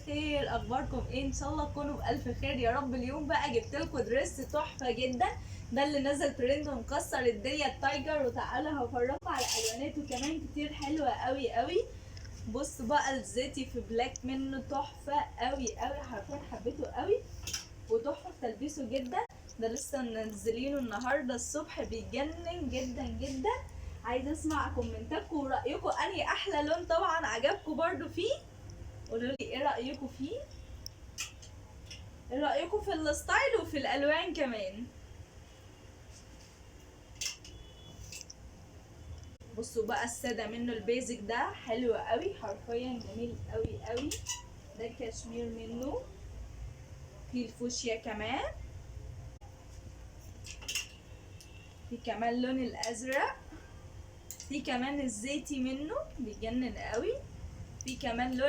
الخير، اخباركم ايه؟ ان شاء الله تكونوا بالف خير يا رب. اليوم بقى جبت لكم دريس تحفه جدا، ده اللي نزل ترند ومكسر الدنيا، التايجر. وتعالى هفرجكم على الواناته كمان كتير حلوه قوي قوي. بص بقى الزيتي في بلاك منه تحفه قوي قوي، حرفيا حبيته قوي وتحفه في تلبيسه جدا. ده لسه منزلينه النهارده الصبح، بيجنن جدا جدا. عايزه اسمع كومنتاتكم ورايكم، انهي احلى لون طبعا عجبكم برضو فيه؟ قولوا لي ايه رايكم فيه، ايه رايكم في الستايل وفي الالوان كمان. بصوا بقى الساده منه، البيزك ده حلو قوي، حرفيا جميل قوي قوي. ده كاشمير منه، في الفوشيا كمان، في كمان لون الازرق، في كمان الزيتي منه بيجنن قوي، في كمان لون